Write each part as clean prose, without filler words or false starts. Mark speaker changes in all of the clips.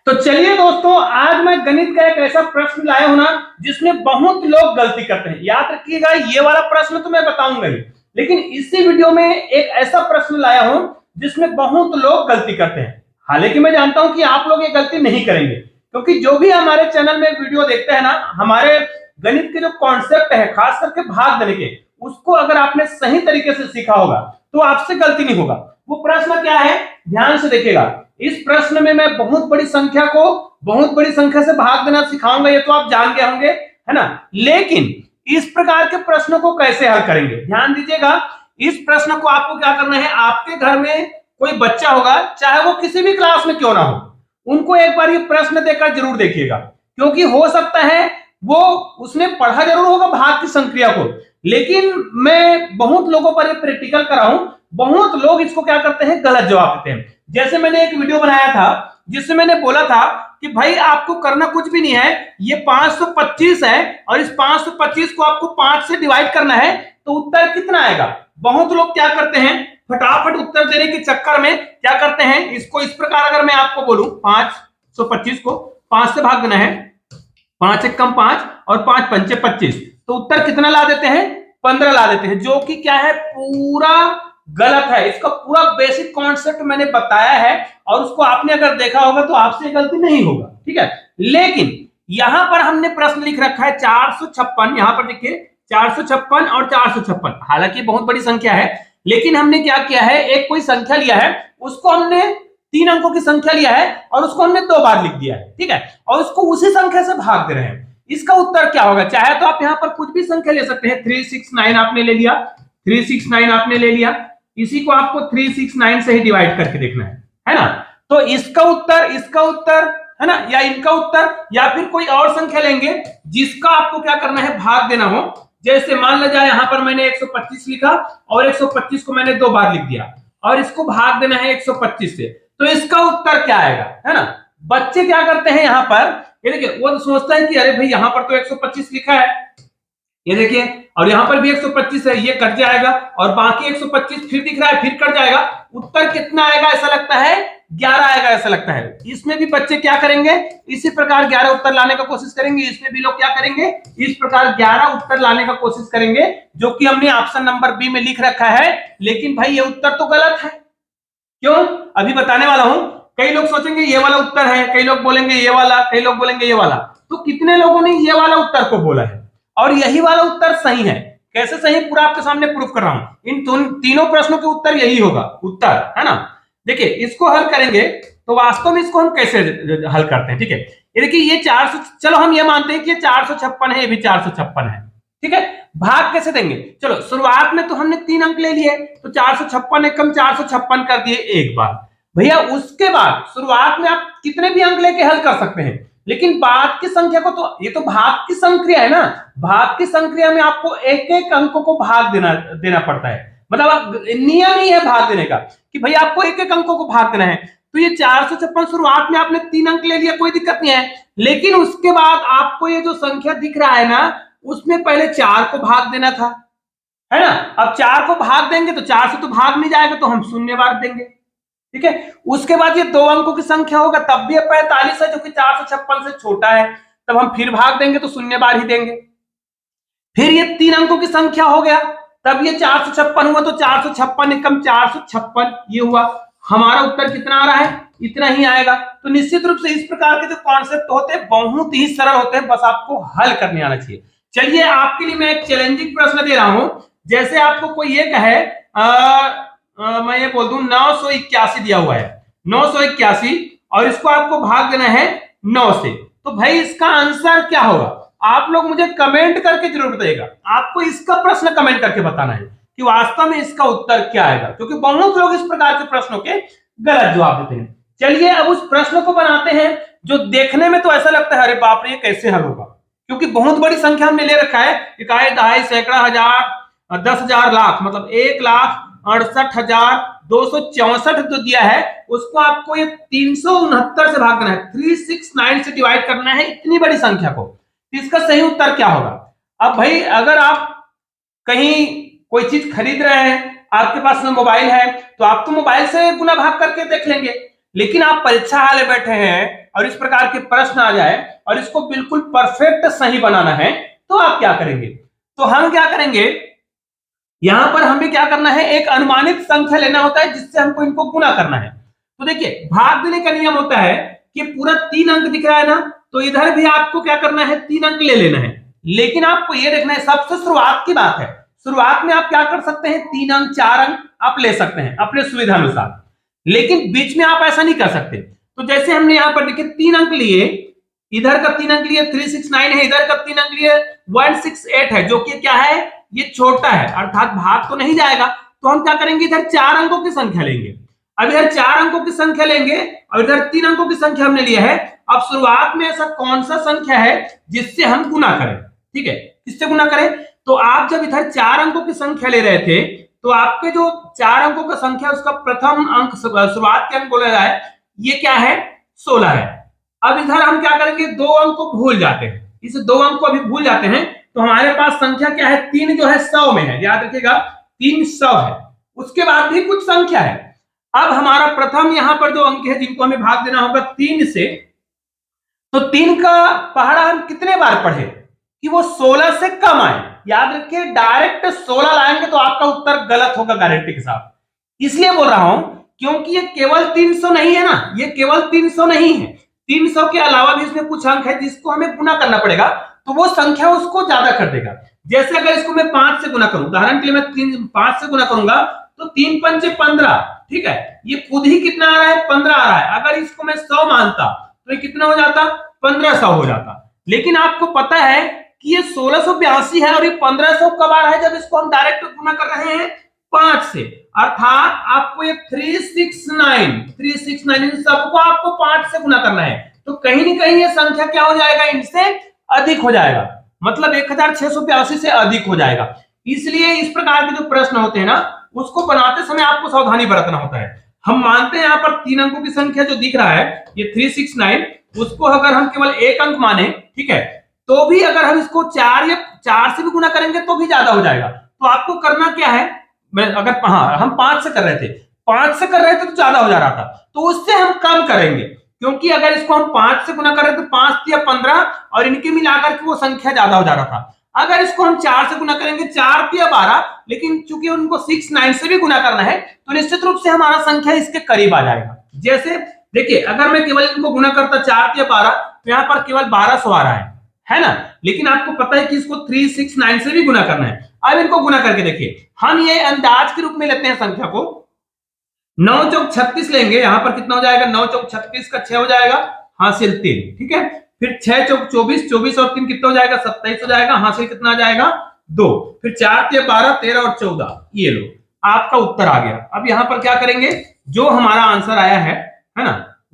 Speaker 1: तो चलिए दोस्तों, आज मैं गणित का एक ऐसा प्रश्न लाया हूं ना जिसमें बहुत लोग गलती करते हैं। याद रखिएगा, ये वाला प्रश्न तो मैं बताऊंगा ही, लेकिन इसी वीडियो में एक ऐसा प्रश्न लाया हूं जिसमें बहुत लोग गलती करते हैं। हालांकि मैं जानता हूं कि आप लोग ये गलती नहीं करेंगे, क्योंकि जो भी हमारे चैनल में वीडियो देखते हैं ना, हमारे गणित के जो कॉन्सेप्ट है, खास करके भाग देने के, उसको अगर आपने सही तरीके से सीखा होगा तो आपसे गलती नहीं होगा। वो प्रश्न क्या है, ध्यान से देखिएगा। इस प्रश्न में मैं बहुत बड़ी संख्या से भाग देना सिखाऊंगा, ये तो आप जान गए होंगे, है ना। लेकिन इस प्रकार के प्रश्नों को कैसे हल करेंगे, ध्यान दीजिएगा। इस प्रश्न को आपको क्या करना है, आपके घर में कोई बच्चा होगा, चाहे वो किसी भी क्लास में क्यों ना हो, उनको एक बार ये प्रश्न देकर जरूर देखिएगा, क्योंकि हो सकता है वो उसने पढ़ा जरूर होगा भाग की संक्रिया को, लेकिन मैं बहुत लोगों पर ये प्रैक्टिकल कराऊं, बहुत लोग इसको क्या करते हैं, गलत जवाब देते हैं। जैसे मैंने एक वीडियो बनाया था जिससे मैंने बोला था कि भाई आपको करना कुछ भी नहीं है, ये 525 है और इस 525 को आपको 5 से डिवाइड करना है, तो उत्तर कितना आएगा। बहुत लोग क्या करते हैं, फटाफट उत्तर देने के चक्कर में क्या करते हैं, इसको इस प्रकार अगर मैं आपको बोलूं 525 को 5 से भाग देना है, 5 एक कम 5 और 5 पंचे 25, तो उत्तर कितना ला देते हैं, 15 ला देते हैं, जो कि क्या है, पूरा गलत है। इसका पूरा बेसिक कॉन्सेप्ट मैंने बताया है और उसको आपने अगर देखा होगा तो आपसे गलती नहीं होगा, ठीक है। लेकिन यहां पर हमने प्रश्न लिख रखा है 456, यहां पर देखिए 456 और 456, हालांकि बहुत बड़ी संख्या है, लेकिन हमने क्या किया है, एक कोई संख्या लिया है, उसको हमने 3 अंकों की संख्या लिया है और उसको हमने 2 बार लिख दिया है, ठीक है, और उसको उसी संख्या से भाग दे रहे हैं। इसका उत्तर क्या होगा, चाहे तो आप यहां पर कुछ भी संख्या ले सकते हैं, 369 आपने ले लिया, 369 आपने ले लिया, इसी को आपको 369 से ही डिवाइड करके देखना है ना। तो इसका उत्तर है ना, या इनका उत्तर, या फिर कोई और संख्या लेंगे जिसका आपको क्या करना है, भाग देना हो। जैसे मान लो जाए यहां पर मैंने 125 लिखा और 125 को मैंने 2 बार लिख दिया और इसको भाग देना है 125 से, तो इसका उत्तर क्या आएगा, है ना। बच्चे क्या करते हैं यहां पर, ये देखिए, वो सोचता है कि अरे भाई यहां पर तो 125 लिखा है, ये देखिए, और यहां पर भी 125 है, ये कट जाएगा और बाकी 125 फिर दिख रहा है, फिर कट जाएगा, उत्तर कितना आएगा, ऐसा लगता है 11 आएगा, ऐसा लगता है। इसमें भी बच्चे क्या करेंगे, इसी प्रकार 11 उत्तर लाने का कोशिश करेंगे, इसमें भी लोग क्या करेंगे, इस प्रकार 11 उत्तर लाने का कोशिश करेंगे, जो कि हमने ऑप्शन नंबर बी में लिख रखा है। लेकिन भाई ये उत्तर तो गलत है, क्यों, अभी बताने वाला हूं। कई लोग सोचेंगे ये वाला उत्तर है, कई लोग बोलेंगे ये वाला, कई लोग बोलेंगे ये वाला, तो कितने लोगों ने ये वाला उत्तर को बोला है और यही वाला उत्तर सही है। कैसे सही, पूरा आपके सामने प्रूफ कर रहा हूं। इन तीनों प्रश्नों के उत्तर यही होगा, उत्तर, है ना। देखिए, इसको हल करेंगे तो वास्तव में इसको हम कैसे हल करते हैं, ठीक है। ये देखिए, ये 400, चलो हम ये मानते हैं कि ये 456 है, ये भी 456 है, ठीक है। भाग कैसे देंगे, चलो शुरुआत में तो हमने 3 अंक ले लिए, तो 456 एकम 456 कर दिए एक बार भैया। उसके बाद शुरुआत में आप कितने भी अंक लेके हल कर सकते हैं, लेकिन बाद की संख्या को, तो ये तो भाग की संक्रिया है ना, भाग की संक्रिया में आपको एक एक अंकों को भाग देना पड़ता है, मतलब नियम ही है भाग देने का कि भाई आपको एक एक अंकों को भाग देना है। तो ये 456 शुरुआत में आपने 3 अंक ले लिया, कोई दिक्कत नहीं है, लेकिन उसके बाद आपको ये जो संख्या दिख रहा है ना, उसमें पहले 4 को भाग देना था, है ना। अब 4 को भाग देंगे तो 4 से तो भाग नहीं जाएगा, तो हम शून्य बार देंगे, ठीक है। उसके बाद ये 2 अंकों की संख्या होगा, तब भी 45 है, जो कि 456 से छोटा है, तब हम फिर भाग देंगे तो शून्य बार ही देंगे। फिर ये 3 अंकों की संख्या हो गया, तब ये 456 हुआ, तो 456 एकम 456 ये हुआ। हमारा उत्तर कितना आ रहा है, इतना ही आएगा। तो निश्चित रूप से इस प्रकार के जो कॉन्सेप्ट होते हैं बहुत ही सरल होते हैं, बस आपको हल करने आना चाहिए। चलिए, आपके लिए मैं एक चैलेंजिंग प्रश्न दे रहा हूं। जैसे आपको कोई ये कहे, मैं ये बोल दूं 981 दिया हुआ है, 981, और इसको आपको भाग देना है 9 से, तो भाई इसका आंसर क्या होगा, आप लोग मुझे कमेंट करके जरूर बताइएगा। आपको इसका प्रश्न कमेंट करके बताना है कि वास्तव में इसका उत्तर क्या आएगा, क्योंकि बहुत लोग इस प्रकार के प्रश्नों के गलत जवाब देते हैं। चलिए, अब उस प्रश्न को बनाते हैं जो देखने में तो ऐसा लगता है अरे बाप रे ये कैसे हल होगा, क्योंकि बहुत बड़ी संख्या हमने ले रखा है, इकाई, दहाई, सैकड़ा, हजार, 10,000, लाख, मतलब 1,68,264 जो दिया है, उसको आपको ये 369 से भाग देना है, 369 से डिवाइड करना है इतनी बड़ी संख्या को। तो इसका सही उत्तर क्या होगा। अब भाई अगर आप कहीं कोई चीज खरीद रहे हैं, आपके पास में मोबाइल है, तो आप तो मोबाइल से गुना भाग करके देख लेंगे, लेकिन आप परीक्षा हाल में बैठे हैं और इस प्रकार के प्रश्न आ जाए और इसको बिल्कुल परफेक्ट सही बनाना है, तो आप क्या करेंगे? तो हम क्या करेंगे, यहां पर हमें क्या करना है, एक अनुमानित संख्या लेना होता है जिससे हमको इनको गुना करना है। तो देखिए, भाग देने का नियम होता है कि पूरा 3 अंक दिख रहा है ना, तो इधर भी आपको क्या करना है, 3 अंक ले लेना है। लेकिन आपको यह देखना है, सबसे शुरुआत की बात है, शुरुआत में आप क्या कर सकते हैं, 3 अंक 4 अंक आप ले सकते हैं अपने सुविधा अनुसार, लेकिन बीच में आप ऐसा नहीं कर सकते। तो जैसे हमने यहाँ पर देखिए 3 अंक लिए, इधर का 3 अंक लिए 369 है, इधर का 3 अंक लिए 168 है, जो कि क्या है, ये छोटा है, अर्थात भाग तो नहीं जाएगा। तो हम क्या करेंगे, इधर 4 अंकों की संख्या लेंगे। अब इधर 4 अंकों की संख्या लेंगे और इधर 3 अंकों की संख्या हमने लिया है। अब शुरुआत में ऐसा कौन सा संख्या है जिससे हम गुना करें, ठीक है, किससे गुना करें? तो आप जब इधर 4 अंकों की संख्या ले रहे थे, तो आपके जो 4 अंकों का संख्या, उसका प्रथम अंक, शुरुआत के अंक बोला जाए, ये क्या है, 16 है। अब इधर हम क्या करेंगे, 2 अंक को भूल जाते हैं, इस 2 अंक को अभी भूल जाते हैं, तो हमारे पास संख्या क्या है, 3 जो है 100 में है, याद रखिएगा 300 है। उसके बाद भी कुछ संख्या है। अब हमारा प्रथम यहां पर जो अंक है जिनको हमें भाग देना होगा 3 से, तो 3 का पहाड़ा हम कितने बार पढ़े कि वो 16 से कम आए। याद रखिए, डायरेक्ट 16 लाएंगे तो आपका उत्तर गलत होगा गारंटी के साथ। इसलिए बोल रहा हूं क्योंकि ये केवल 300 नहीं है ना, ये केवल 300 नहीं है, 300 के अलावा भी इसमें कुछ अंक है जिसको हमें गुना करना पड़ेगा, तो वो संख्या उसको ज्यादा कर देगा। जैसे अगर इसको मैं 5 से गुना करूं, उदाहरण के लिए मैं 5 से गुना करूंगा, तो 3 पंचे 15, ठीक है, ये खुद ही कितना आ रहा है, 15 आ रहा है। अगर इसको मैं 100 मानता तो ये कितना हो जाता, 1500 हो जाता। लेकिन आपको पता है कि ये 1682 है और ये 1500 कब आ रहा है, जब इसको हम डायरेक्ट गुना कर रहे हैं 5 से, अर्थात आपको ये 369 इन सबको आपको 5 से गुना करना है। तो कहीं ना कहीं ये संख्या क्या हो जाएगा, इनसे अधिक हो जाएगा, मतलब 1682 से अधिक हो जाएगा। इसलिए इस प्रकार के जो प्रश्न होते हैं ना, उसको बनाते समय आपको सावधानी बरतना होता है। हम मानते हैं यहाँ पर 3 अंकों की संख्या जो दिख रहा है ये 369, उसको अगर हम केवल 1 अंक माने, ठीक है, तो भी अगर हम इसको 4 या 4 से भी गुना करेंगे तो भी ज्यादा हो जाएगा। तो आपको करना क्या है, मैं अगर हम 5 से कर रहे थे, 5 से कर रहे थे तो ज्यादा हो जा रहा था, तो उससे हम कम करेंगे, क्योंकि अगर इसको हम 5 से गुना कर रहे थे 5 या 15 और इनके मिलाकर के वो संख्या ज्यादा हो जा रहा था। अगर इसको हम 4 से गुना करेंगे 4 या 12, लेकिन चूंकि उनको 69 से भी गुना करना है, तो निश्चित रूप से हमारा संख्या इसके करीब आ जाएगा। जैसे देखिए, अगर मैं केवल इनको गुना करता 4 या 12, तो यहाँ पर केवल 1200 आ रहा है ना, लेकिन आपको पता है कि इसको 369 से भी गुना करना है। अब इनको गुना करके देखिए, हम ये अंदाज के रूप में लेते हैं संख्या को, 9 चौक 36 लेंगे, यहां पर कितना हो जाएगा, 9 चौक 36 का 6 हो जाएगा, हासिल 3, ठीक है, फिर 6 चौक 24, 24 और 3 कितना हो जाएगा, 27 हो जाएगा, हासिल कितना आ जाएगा, 2, फिर 4 या 12, 13 और 14, ये लो आपका उत्तर आ गया। अब यहां पर क्या करेंगे, जो हमारा आंसर आया है ना,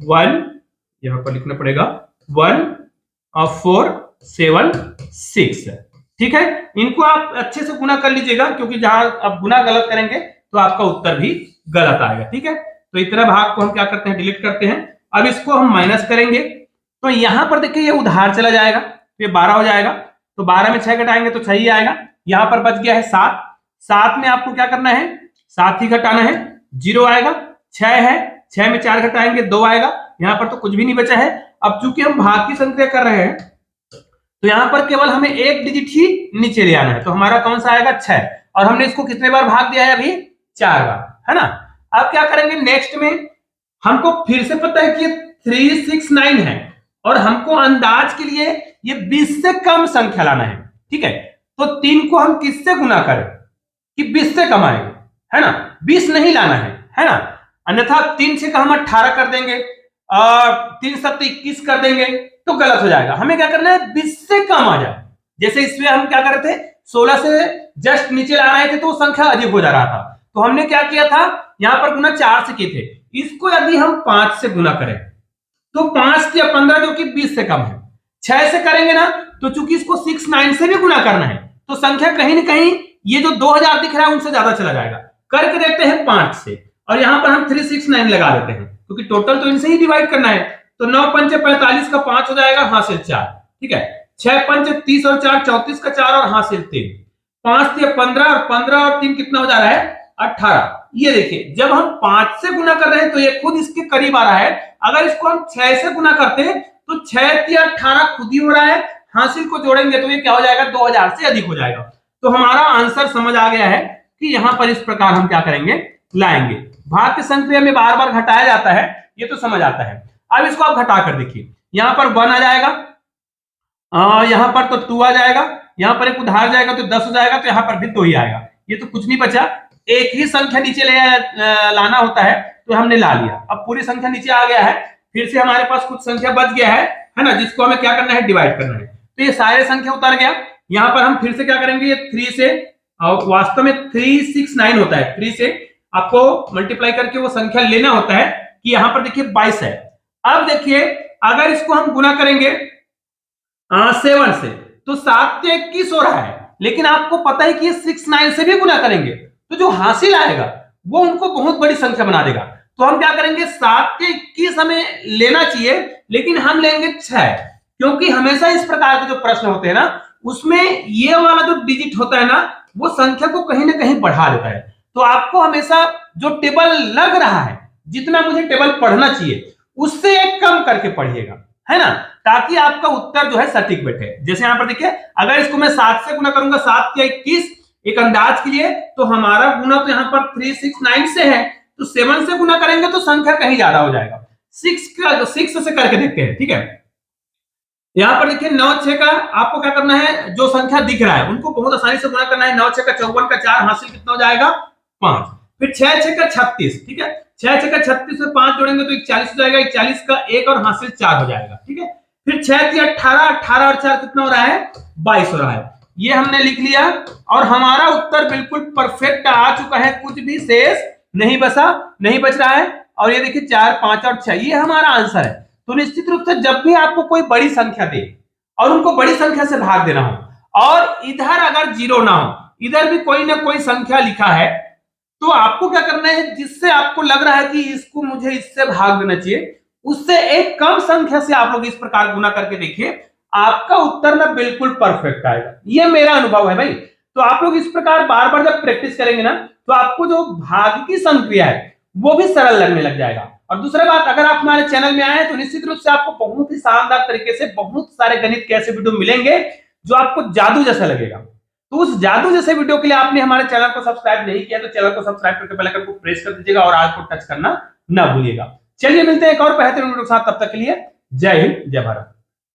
Speaker 1: 1, यहां पर लिखना पड़ेगा 1476, ठीक है, इनको आप अच्छे से गुना कर लीजिएगा, क्योंकि जहां आप गुना गलत करेंगे तो आपका उत्तर भी गलत आएगा, ठीक है। तो इतना भाग को हम क्या करते हैं, डिलीट करते हैं। अब इसको हम माइनस करेंगे, तो यहां पर देखिए ये उधार चला जाएगा, तो ये 12 हो जाएगा, तो 12 में 6 घटाएंगे तो 6 ही आएगा। यहां पर बच गया है 7, 7 में आपको क्या करना है, 7 ही घटाना है, 0 आएगा। 6 है, 6 में 4 घटाएंगे 2 आएगा, यहां पर तो कुछ भी नहीं बचा है। अब चूंकि हम भाग की संख्या कर रहे हैं, तो यहां पर केवल हमें एक डिजिट ही नीचे ले आना है, तो हमारा कौन सा आएगा, 6, और हमने इसको कितने बार भाग दिया है, अभी 4 बार, है ना। अब क्या करेंगे, नेक्स्ट में हमको फिर से पता है कि 369 है और हमको अंदाज के लिए ये 20 से कम संख्या लाना है, ठीक है। तो 3 को हम किससे गुना करें कि 20 से कम आएंगे, है ना, 20 नहीं लाना है ना, अन्यथा 3 से हम 18 कर देंगे और 3 7 21 कर देंगे तो गलत हो जाएगा। हमें क्या करना है, 20 से कम आ जाए। जैसे इसमें हम क्या कर रहे थे, 16 से जस्ट नीचे ला रहे थे तो संख्या अधिक हो जा रहा था, तो हमने क्या किया था, यहां पर गुना 4 से किए थे। इसको यदि हम 5 से गुना करें तो 5 या 15 जो कि 20 से कम है, 6 से करेंगे ना, तो चूंकि इसको 69 से भी गुना करना है, तो संख्या कहीं ना कहीं ये जो 2000 दिख रहा है उनसे ज्यादा चला जाएगा। करके देखते हैं 5 से, और यहां पर हम 369 लगा देते हैं, क्योंकि टोटल तो इनसे ही डिवाइड करना है। तो 9 पंचे 45 का 5 हो जाएगा, हासिल 4, ठीक है, 6 पंचे 30 और 4 34 का 4 और हासिल 3, 5 या 15 और 15 और 3 कितना हो जा रहा है, 18। ये देखिए जब हम 5 से गुना कर रहे हैं तो ये खुद इसके करीब आ रहा है। अगर इसको हम 6 से गुना करते हैं तो 6 या 18 खुद ही हो रहा है। हासिल को जोड़ेंगे तो ये क्या हो जाएगा, 2000 से अधिक हो जाएगा। तो हमारा आंसर समझ आ गया है कि यहां पर इस प्रकार हम क्या करेंगे, लाएंगे। भाग के संक्रिया में बार बार घटाया जाता है, ये तो समझ आता है। अब इसको आप घटा कर देखिए, यहां पर 1 आ जाएगा, यहां पर तो 2 आ जाएगा, यहां पर एक उधार जाएगा तो 10 हो जाएगा, तो यहां पर भी 2 ही आएगा। ये तो कुछ नहीं बचा, एक ही संख्या नीचे लाना होता है, तो हमने ला लिया। अब पूरी संख्या नीचे आ गया है, फिर से हमारे पास कुछ संख्या बच गया है ना, जिसको हमें क्या करना है, डिवाइड करना है। तो ये सारे संख्या उतर गया। यहां पर हम फिर से क्या करेंगे, ये 3 से, वास्तव में 369 होता है, 3 से आपको मल्टीप्लाई करके वो संख्या लेना होता है कि यहां पर देखिए 22 है। अब देखिए अगर इसको हम गुना करेंगे 7 से तो 7 से 21 हो रहा है, लेकिन आपको पता है कि ये 69 से भी गुना करेंगे तो जो हासिल आएगा वो उनको बहुत बड़ी संख्या बना देगा। तो हम क्या करेंगे, 7 से 21 हमें लेना चाहिए, लेकिन हम लेंगे 6, क्योंकि हमेशा इस प्रकार के जो प्रश्न होते हैं ना, उसमें ये वाला जो डिजिट होता है ना, वो संख्या को कहीं ना कहीं बढ़ा देता है। तो आपको हमेशा जो टेबल लग रहा है, जितना मुझे टेबल पढ़ना चाहिए उससे एक कम करके पढ़िएगा, है ना, ताकि आपका उत्तर जो है सटीक बैठे। जैसे यहां पर देखिए, अगर इसको मैं 7 से गुना करूंगा, 7 या 21, एक अंदाज के लिए, तो हमारा गुना तो यहां पर 369 से है, तो 7 से गुना करेंगे तो संख्या कहीं ज्यादा हो जाएगा। 6 से करके देखते हैं, ठीक है। यहां पर देखिए 9 6 का आपको क्या करना है, जो संख्या दिख रहा है उनको बहुत आसानी से गुना करना है। 9 6 का 54 का 4, हासिल कितना हो जाएगा, 5। फिर 6 6 का 36, ठीक है, 6 6 का 36 में 5 जोड़ेंगे तो 41 हो जाएगा, 41 का 1 और हासिल 4 हो जाएगा, ठीक है। फिर 6 3 18, 18 और 4 कितना हो रहा है, 22 हो रहा है। ये हमने लिख लिया और हमारा उत्तर बिल्कुल परफेक्ट आ चुका है, कुछ भी शेष नहीं बच रहा है। और ये देखिए 4 5 और 6, ये हमारा आंसर है। तो निश्चित रूप से जब भी आपको कोई बड़ी संख्या दे और उनको बड़ी संख्या से भाग देना हो, और इधर अगर 0 ना हो, इधर भी कोई ना कोई संख्या लिखा है, तो आपको क्या करना है, जिससे आपको लग रहा है कि इसको मुझे इससे भाग देना चाहिए, उससे एक कम संख्या से आप लोग इस प्रकार गुना करके देखिए, आपका उत्तर ना बिल्कुल परफेक्ट आएगा। ये मेरा अनुभव है भाई। तो आप लोग इस प्रकार बार बार जब प्रैक्टिस करेंगे ना, तो आपको जो भाग की संक्रिया है वो भी सरल लगने लग जाएगा। और दूसरी बात, अगर आप हमारे चैनल में आए हैं तो निश्चित रूप से आपको बहुत ही शानदार तरीके से बहुत सारे गणित के ऐसे वीडियो मिलेंगे जो आपको जादू जैसा लगेगा। तो उस जादू जैसे वीडियो के लिए आपने हमारे चैनल को सब्सक्राइब नहीं किया तो चैनल को सब्सक्राइब करके बेल आइकन को प्रेस कर दीजिएगा और आल को टच करना ना भूलिएगा। चलिए मिलते हैं एक और बेहतरीन वीडियो के साथ, तब तक के लिए जय हिंद जय भारत।